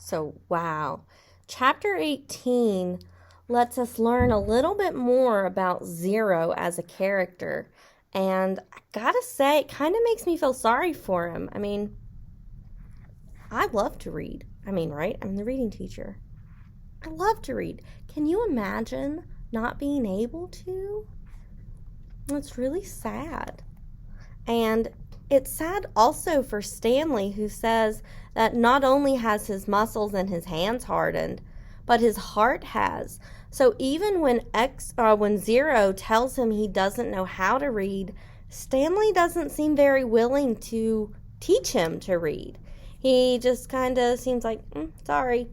So, wow. Chapter 18 lets us learn a little bit more about Zero as a character. And I gotta say, it kind of makes me feel sorry for him. I love to read. Right? I'm the reading teacher. I love to read. Can you imagine not being able to? It's really sad. And it's sad also for Stanley, who says that not only has his muscles and his hands hardened, but his heart has. So even when Zero tells him he doesn't know how to read, Stanley doesn't seem very willing to teach him to read. He just kind of seems like, sorry,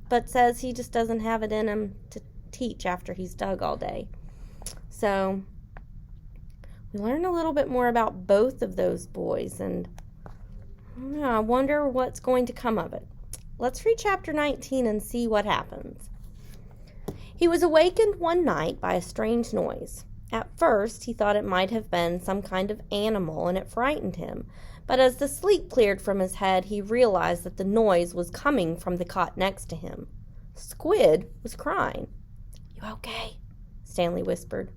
but says he just doesn't have it in him to teach after he's dug all day. So we learn a little bit more about both of those boys, and I wonder what's going to come of it. Let's read chapter 19 and see what happens. He was awakened one night by a strange noise. At first, he thought it might have been some kind of animal, and it frightened him. But as the sleep cleared from his head, he realized that the noise was coming from the cot next to him. Squid was crying. "You okay?" Stanley whispered.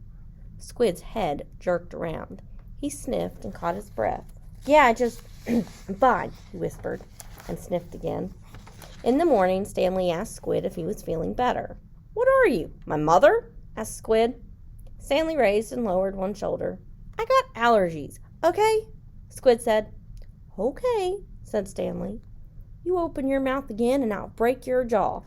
Squid's head jerked around. He sniffed and caught his breath. "Yeah, I'm fine," he whispered, and sniffed again. In the morning, Stanley asked Squid if he was feeling better. "What are you, my mother?" asked Squid. Stanley raised and lowered one shoulder. "I got allergies, okay?" Squid said. "Okay," said Stanley. "You open your mouth again and I'll break your jaw."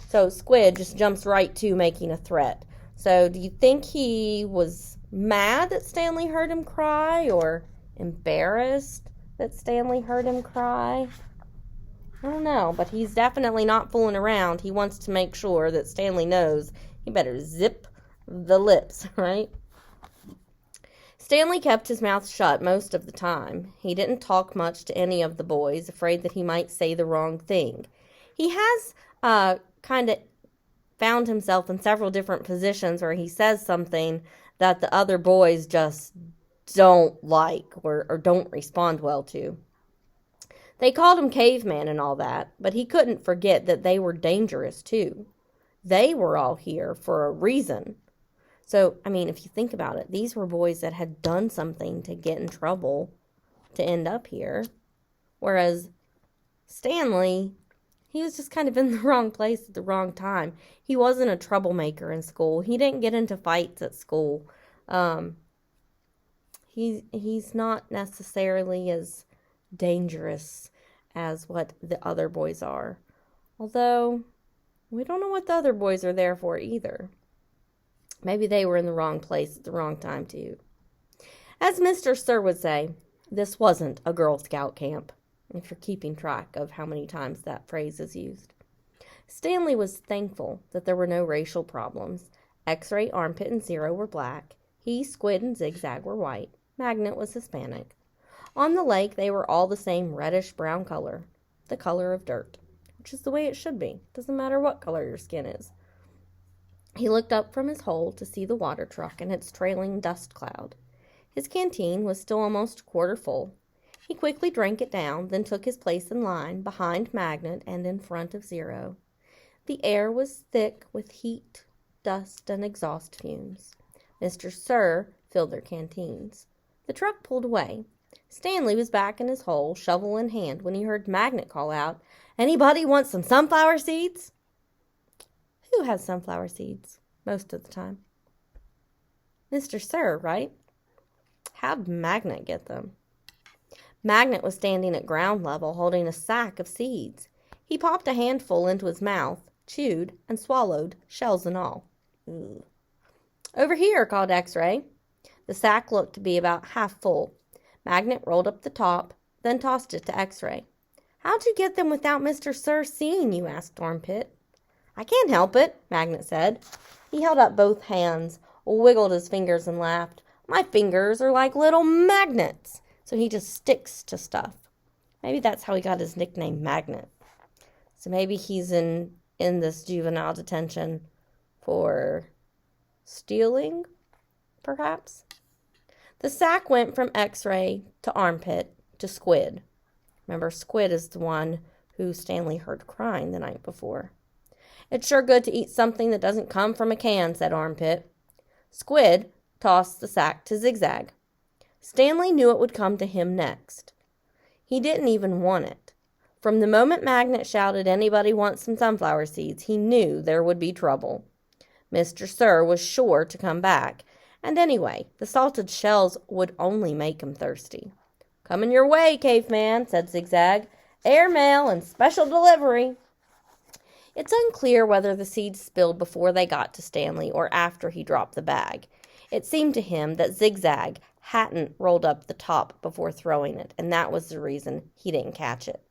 So Squid just jumps right to making a threat. So do you think he was mad that Stanley heard him cry, or embarrassed that Stanley heard him cry? I don't know, but he's definitely not fooling around. He wants to make sure that Stanley knows he better zip the lips, right? Stanley kept his mouth shut most of the time. He didn't talk much to any of the boys, afraid that he might say the wrong thing. He has kind of found himself in several different positions where he says something that the other boys just don't like or don't respond well to. They called him caveman and all that, but he couldn't forget that they were dangerous too. They were all here for a reason. So, if you think about it, these were boys that had done something to get in trouble to end up here. Whereas Stanley, he was just kind of in the wrong place at the wrong time. He wasn't a troublemaker in school. He didn't get into fights at school. He's not necessarily as dangerous as what the other boys are. Although, we don't know what the other boys are there for either. Maybe they were in the wrong place at the wrong time too. As Mr. Sir would say, this wasn't a Girl Scout camp, if you're keeping track of how many times that phrase is used. Stanley was thankful that there were no racial problems. X-Ray, Armpit, and Zero were black. He, Squid, and Zigzag were white. Magnet was Hispanic. On the lake, they were all the same reddish-brown color, the color of dirt, which is the way it should be. Doesn't matter what color your skin is. He looked up from his hole to see the water truck and its trailing dust cloud. His canteen was still almost a quarter full. He quickly drank it down, then took his place in line, behind Magnet and in front of Zero. The air was thick with heat, dust, and exhaust fumes. Mr. Sir filled their canteens. The truck pulled away. Stanley was back in his hole, shovel in hand, when he heard Magnet call out, "Anybody want some sunflower seeds?" Who has sunflower seeds most of the time? Mr. Sir, right? How'd Magnet get them? Magnet was standing at ground level, holding a sack of seeds. He popped a handful into his mouth, chewed, and swallowed, shells and all. Ugh. "Over here," called X-Ray. The sack looked to be about half full. Magnet rolled up the top, then tossed it to X-Ray. "How'd you get them without Mr. Sir seeing you?" asked Armpit. "I can't help it," Magnet said. He held up both hands, wiggled his fingers, and laughed. "My fingers are like little magnets." So he just sticks to stuff. Maybe that's how he got his nickname, Magnet. So maybe he's in this juvenile detention for stealing, perhaps? The sack went from X-Ray to Armpit to Squid. Remember, Squid is the one who Stanley heard crying the night before. "It's sure good to eat something that doesn't come from a can," said Armpit. Squid tossed the sack to Zigzag. Stanley knew it would come to him next. He didn't even want it. From the moment Magnet shouted, "Anybody want some sunflower seeds?" he knew there would be trouble. Mr. Sir was sure to come back, and anyway, the salted shells would only make him thirsty. "Coming your way, Caveman," said Zigzag. "Airmail and special delivery." It's unclear whether the seeds spilled before they got to Stanley or after he dropped the bag. It seemed to him that Zigzag hadn't rolled up the top before throwing it, and that was the reason he didn't catch it.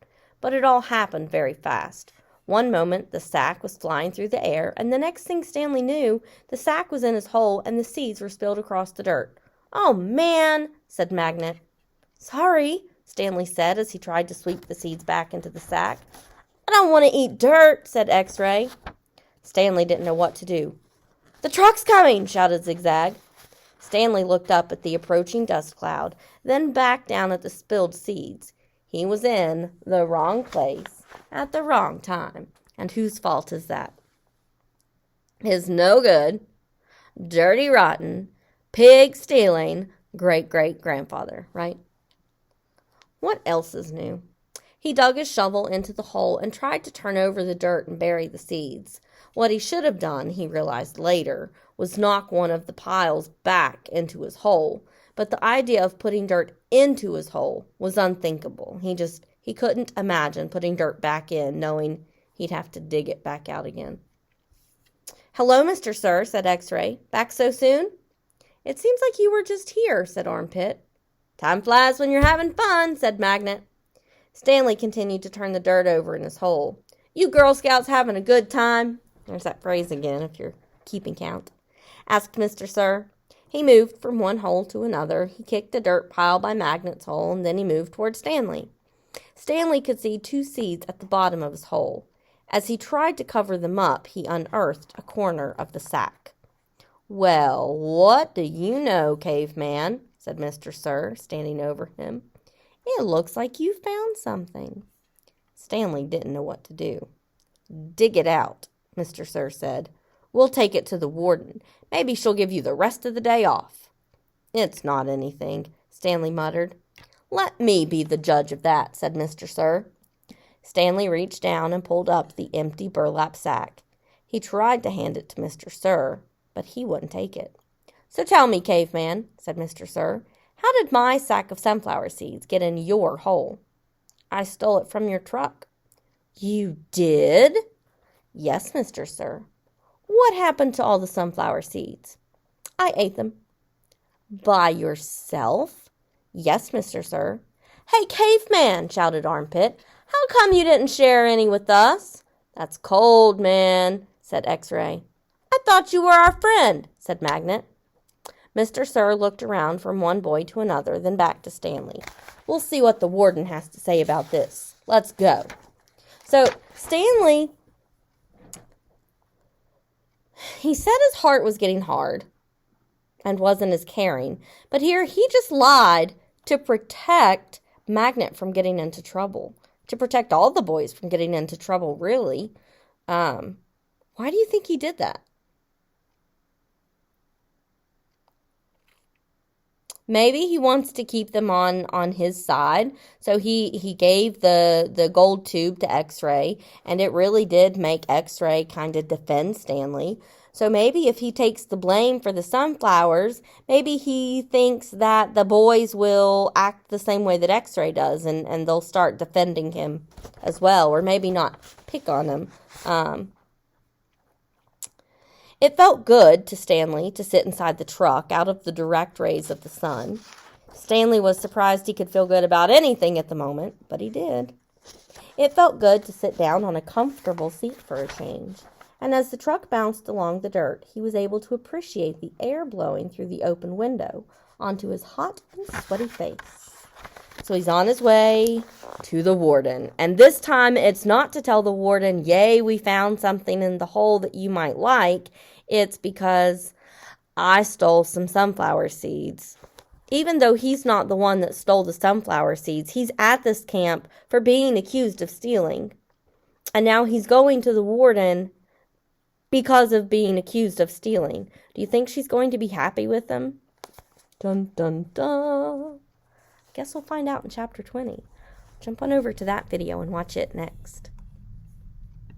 But it all happened very fast. One moment the sack was flying through the air, and the next thing Stanley knew, the sack was in his hole and the seeds were spilled across the dirt. "Oh, man," said Magnet. "Sorry," Stanley said as he tried to sweep the seeds back into the sack. "I don't want to eat dirt," said X-Ray. Stanley didn't know what to do. "The truck's coming," shouted Zigzag. Stanley looked up at the approaching dust cloud, then back down at the spilled seeds. He was in the wrong place at the wrong time. And whose fault is that? His no good, dirty, rotten, pig stealing great-great-grandfather, right? What else is new? He dug his shovel into the hole and tried to turn over the dirt and bury the seeds. What he should have done, he realized later, was knock one of the piles back into his hole. But the idea of putting dirt into his hole was unthinkable. He couldn't imagine putting dirt back in, knowing he'd have to dig it back out again. "Hello, Mr. Sir," said X-Ray. "Back so soon?" "It seems like you were just here," said Armpit. "Time flies when you're having fun," said Magnet. Stanley continued to turn the dirt over in his hole. "You Girl Scouts having a good time?" There's that phrase again, if you're keeping count, asked Mr. Sir. He moved from one hole to another. He kicked the dirt pile by Magnet's hole, and then he moved toward Stanley. Stanley could see 2 seeds at the bottom of his hole. As he tried to cover them up, he unearthed a corner of the sack. "Well, what do you know, Caveman?" said Mr. Sir, standing over him. "It looks like you found something." Stanley didn't know what to do. "Dig it out," Mr. Sir said. "We'll take it to the warden. Maybe she'll give you the rest of the day off." "It's not anything," Stanley muttered. "Let me be the judge of that," said Mr. Sir. Stanley reached down and pulled up the empty burlap sack. He tried to hand it to Mr. Sir, but he wouldn't take it. "So tell me, Caveman," said Mr. Sir, "how did my sack of sunflower seeds get in your hole?" "I stole it from your truck." "You did?" "Yes, Mr. Sir." "What happened to all the sunflower seeds?" "I ate them." "By yourself?" "Yes, Mr. Sir." "Hey, Caveman," shouted Armpit, "how come you didn't share any with us?" "That's cold, man," said X-Ray. "I thought you were our friend," said Magnet. Mr. Sir looked around from one boy to another, then back to Stanley. "We'll see what the warden has to say about this. Let's go." So Stanley, he said his heart was getting hard and wasn't as caring, but here he just lied to protect Magnet from getting into trouble, to protect all the boys from getting into trouble, really. Why do you think he did that? Maybe he wants to keep them on his side. So he gave the gold tube to X-Ray, and it really did make X-Ray kind of defend Stanley. So maybe if he takes the blame for the sunflowers, maybe he thinks that the boys will act the same way that X-Ray does, and they'll start defending him as well, or maybe not pick on him. It felt good to Stanley to sit inside the truck out of the direct rays of the sun. Stanley was surprised he could feel good about anything at the moment, but he did. It felt good to sit down on a comfortable seat for a change, and as the truck bounced along the dirt, he was able to appreciate the air blowing through the open window onto his hot and sweaty face. So he's on his way to the warden. And this time it's not to tell the warden, "Yay, we found something in the hole that you might like." It's because I stole some sunflower seeds. Even though he's not the one that stole the sunflower seeds, he's at this camp for being accused of stealing. And now he's going to the warden because of being accused of stealing. Do you think she's going to be happy with him? Dun, dun, dun. Guess we'll find out in chapter 20. Jump on over to that video and watch it next.